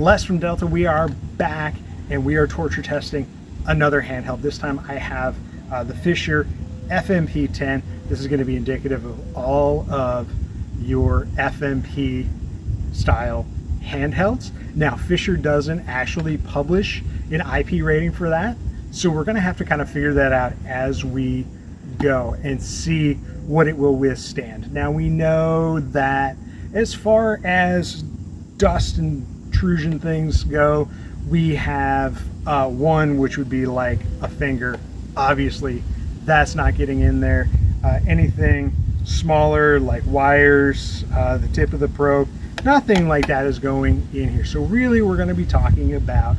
Les from Delta. We are back and we are torture testing another handheld. This time I have the Fischer FMP 10. This is going to be indicative of all of your FMP style handhelds. Now, Fischer doesn't actually publish an IP rating for that, so we're going to have to kind of figure that out as we go and see what it will withstand. Now, we know that as far as dust intrusion things go, we have one which would be like a finger. Obviously, that's not getting in there. Anything smaller like wires, the tip of the probe, nothing like that is going in here. So really we're going to be talking about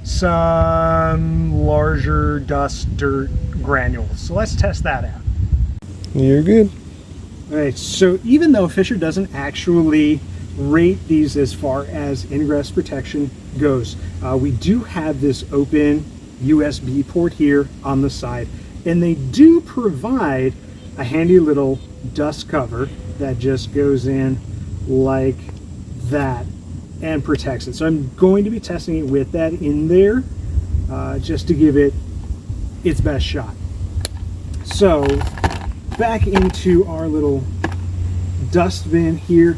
some larger dust, dirt, granules. So let's test that out. You're good. All right, so even though Fischer doesn't actually rate these as far as ingress protection goes, we do have this open USB port here on the side, and they do provide a handy little dust cover that just goes in like that and protects it. So I'm going to be testing it with that in there just to give it its best shot. So back into our little dust bin here.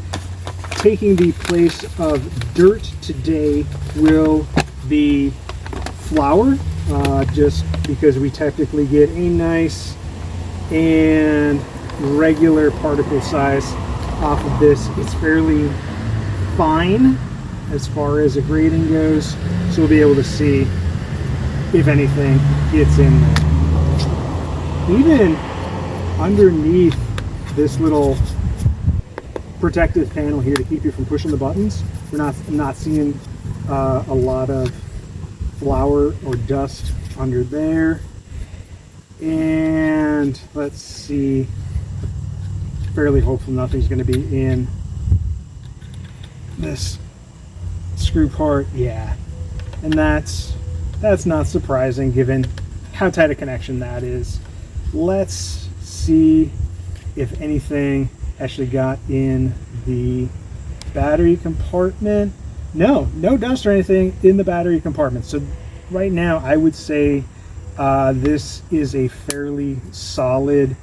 Taking the place of dirt today will be flour, just because we technically get a nice and regular particle size off of this. It's fairly fine as far as a grading goes, so we'll be able to see if anything gets in there. Even underneath this little protective panel here to keep you from pushing the buttons, we're not seeing a lot of flour or dust under there. And let's see, fairly hopeful nothing's going to be in this screw part. Yeah, and that's not surprising given how tight a connection that is. Let's see if anything actually got in the battery compartment. No dust or anything in the battery compartment. So right now I would say this is a fairly solid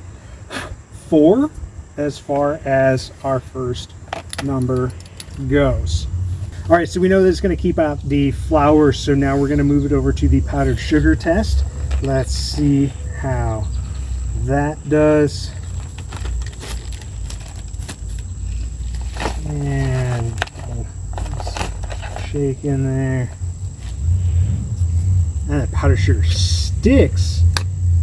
4 as far as our first number goes. All right, so we know that it's going to keep out the flour, so now we're going to move it over to the powdered sugar test. Let's see how that does. And shake in there. And the powdered sugar sticks,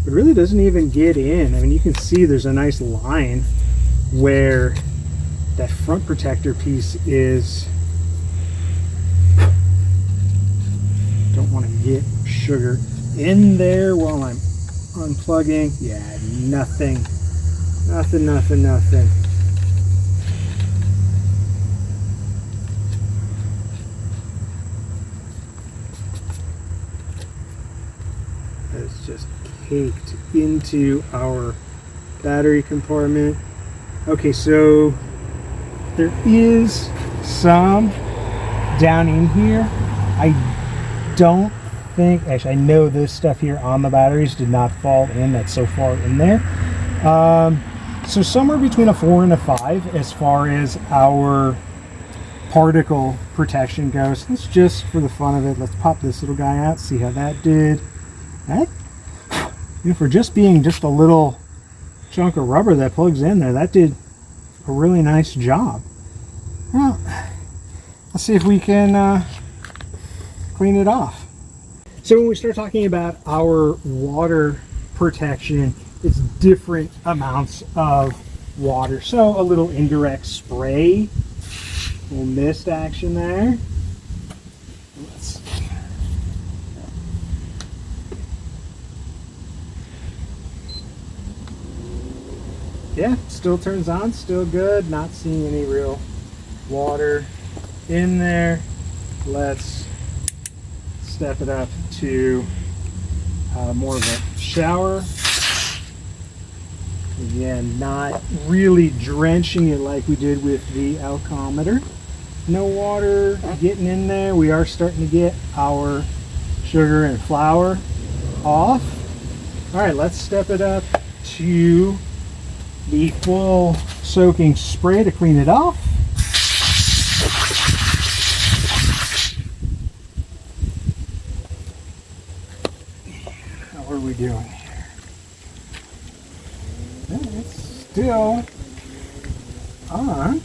but really doesn't even get in. I mean, you can see there's a nice line where that front protector piece is. Don't want to get sugar in there while I'm unplugging. Yeah, nothing. It's just caked into our battery compartment. Okay, so there is some down in here. I don't think, actually I know this stuff here on the batteries did not fall in, that's so far in there. So somewhere between a 4 and a 5 as far as our particle protection goes. Let's just, for the fun of it, let's pop this little guy out, see how that did. That, you know, for just being just a little chunk of rubber that plugs in there, that did a really nice job. Well, let's see if we can clean it off. So when we start talking about our water protection, it's different amounts of water. So a little indirect spray, a little mist action there. Let's see. Yeah, still turns on, still good. Not seeing any real water in there. Let's step it up to more of a shower. Again, not really drenching it like we did with the Elcometer. no water getting in there. We are starting to get our sugar and flour off. All right, let's step it up to the full soaking spray to clean it off. What are we doing here? It's still on.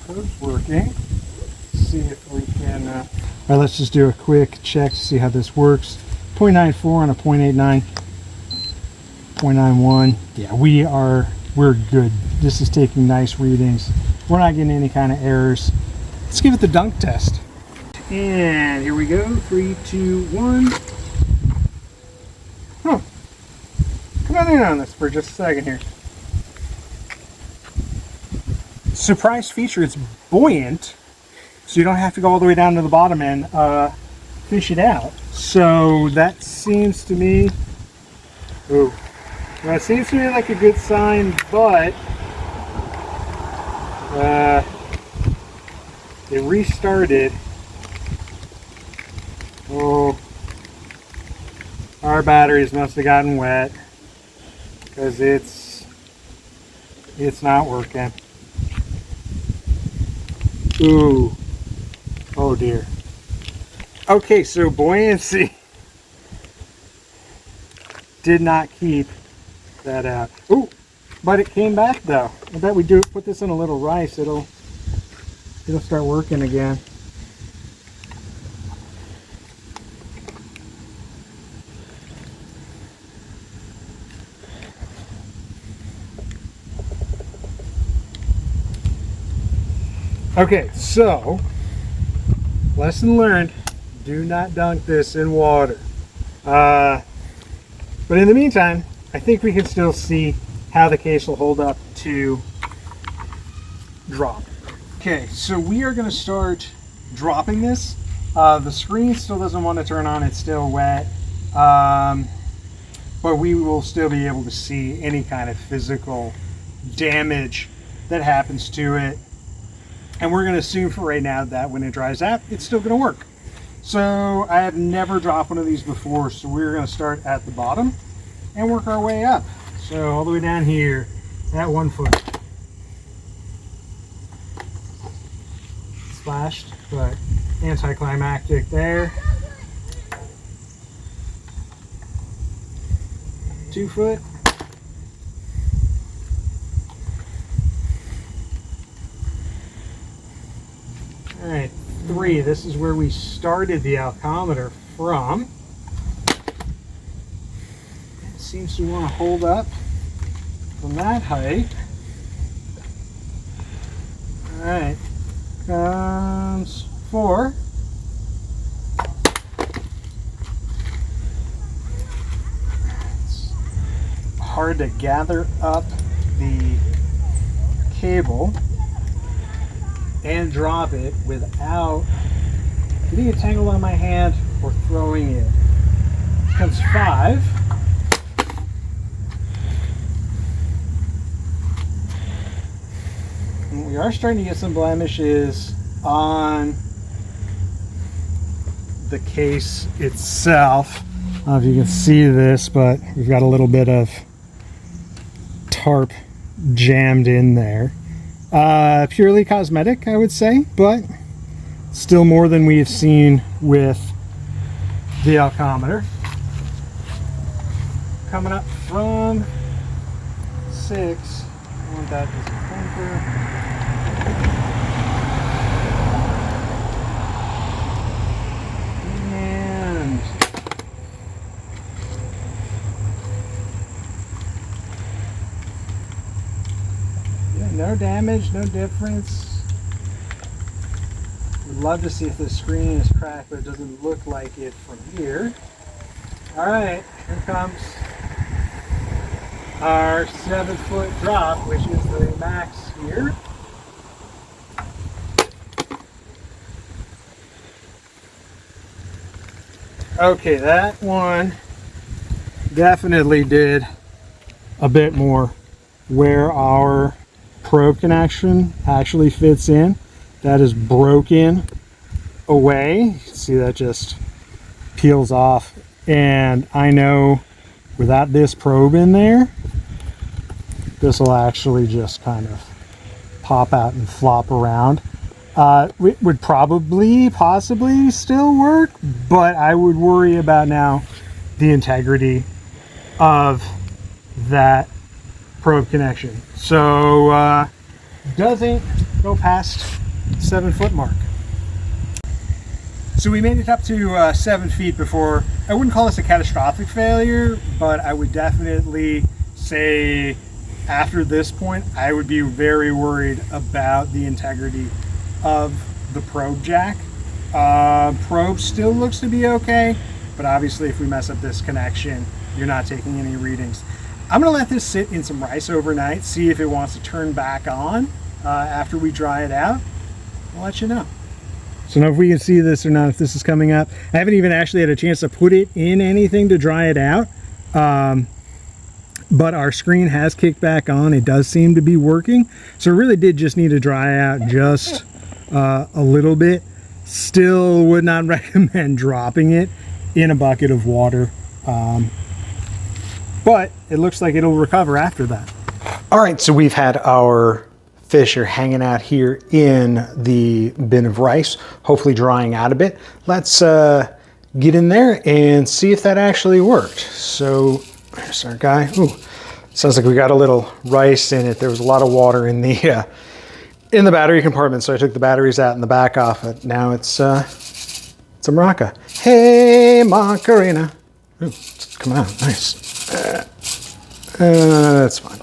Code's working. Let's see if we can. All right, let's just do a quick check to see how this works. 0.94 on a 0.89. 0.91. Yeah, we're good. This is taking nice readings. We're not getting any kind of errors. Let's give it the dunk test. And here we go. 3, 2, 1. Oh, come on in on this for just a second here. Surprise feature, it's buoyant, so you don't have to go all the way down to the bottom and fish it out. So that seems to me, that seems to me like a good sign, but it restarted. Oh, our batteries must have gotten wet because it's not working. Ooh, oh dear. Okay, so buoyancy did not keep that out. Ooh, but it came back though. I bet we put this in a little rice, it'll start working again. Okay, so lesson learned, do not dunk this in water. But in the meantime, I think we can still see how the case will hold up to drop. Okay, so we are going to start dropping this. The screen still doesn't want to turn on, it's still wet. But we will still be able to see any kind of physical damage that happens to it. And we're going to assume for right now that when it dries out, it's still going to work. So I have never dropped one of these before, so we're going to start at the bottom and work our way up. So all the way down here at 1 foot. Splashed, but anticlimactic there. 2 foot. All right, 3. This is where we started the Elcometer from. It seems to want to hold up from that height. All right, comes 4. It's hard to gather up the cable and drop it without getting it tangled on my hand or throwing it. Comes 5. And we are starting to get some blemishes on the case itself. I don't know if you can see this, but we've got a little bit of tarp jammed in there. Purely cosmetic, I would say, but still more than we have seen with the Elcometer. Coming up from 6, I want that as a bunker. And no damage, no difference. Would love to see if the screen is cracked, but it doesn't look like it from here. All right, here comes our 7 foot drop, which is the max here. Okay, that one definitely did a bit more where our probe connection actually fits in. That is broken away. See, that just peels off. And I know without this probe in there, this will actually just kind of pop out and flop around. It would possibly still work, but I would worry about now the integrity of that probe connection. So doesn't go past 7-foot mark. So we made it up to 7 feet before. I wouldn't call this a catastrophic failure, but I would definitely say after this point, I would be very worried about the integrity of the probe jack. Probe still looks to be okay, but obviously if we mess up this connection, you're not taking any readings. I'm gonna let this sit in some rice overnight, see if it wants to turn back on after we dry it out. I'll let you know. So now if we can see this or not, if this is coming up. I haven't even actually had a chance to put it in anything to dry it out. But our screen has kicked back on. It does seem to be working. So it really did just need to dry out just a little bit. Still would not recommend dropping it in a bucket of water. But it looks like it'll recover after that. All right, so we've had our Fischer hanging out here in the bin of rice, hopefully drying out a bit. Let's get in there and see if that actually worked. So there's our guy. Ooh, sounds like we got a little rice in it. There was a lot of water in the battery compartment, so I took the batteries out and the back off it. Now it's a maraca. Hey, Macarena. Ooh, it's coming out nice. That's fine.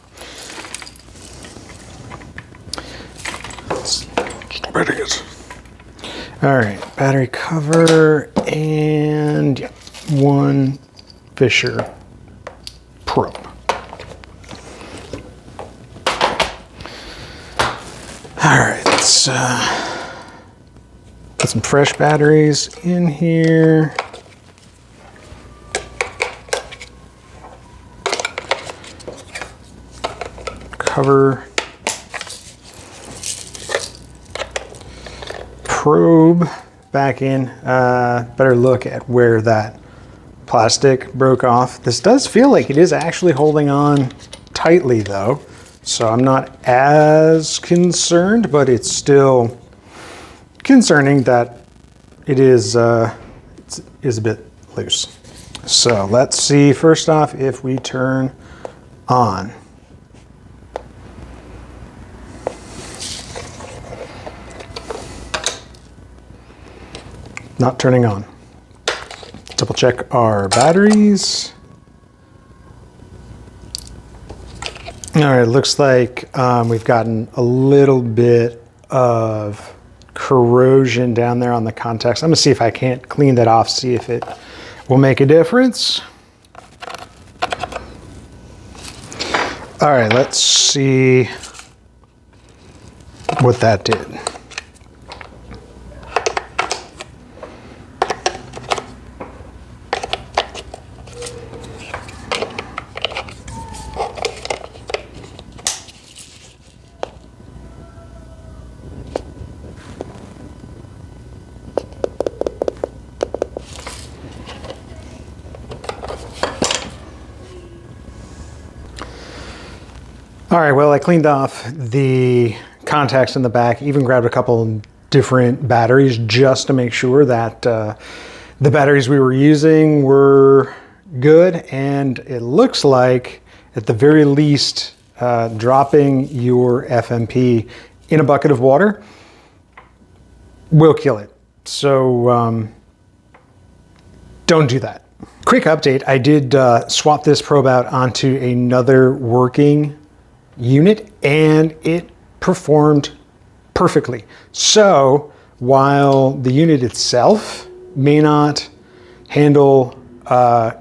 All right, battery cover and one Fischer probe. All right, let's put some fresh batteries in here. Cover. Probe back in. Better look at where that plastic broke off. This does feel like it is actually holding on tightly though, so I'm not as concerned, but it's still concerning that it is a bit loose. So let's see first off if we turn on. Not turning on. Double check our batteries. All right, looks like we've gotten a little bit of corrosion down there on the contacts. I'm gonna see if I can't clean that off, see if it will make a difference. All right, let's see what that did. All right, well, I cleaned off the contacts in the back, even grabbed a couple different batteries just to make sure that the batteries we were using were good. And it looks like, at the very least, dropping your FMP in a bucket of water will kill it. So don't do that. Quick update, I did swap this probe out onto another working unit and it performed perfectly. So while the unit itself may not handle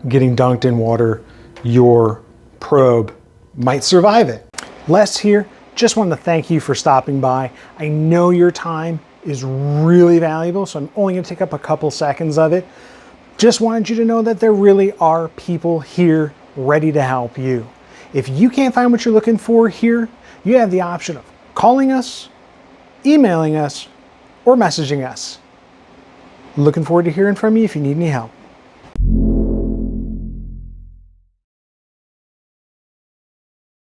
getting dunked in water, your probe might survive it. Les here, just wanted to thank you for stopping by. I know your time is really valuable, so I'm only going to take up a couple seconds of it. Just wanted you to know that there really are people here ready to help you. If you can't find what you're looking for here, you have the option of calling us, emailing us, or messaging us. Looking forward to hearing from you if you need any help.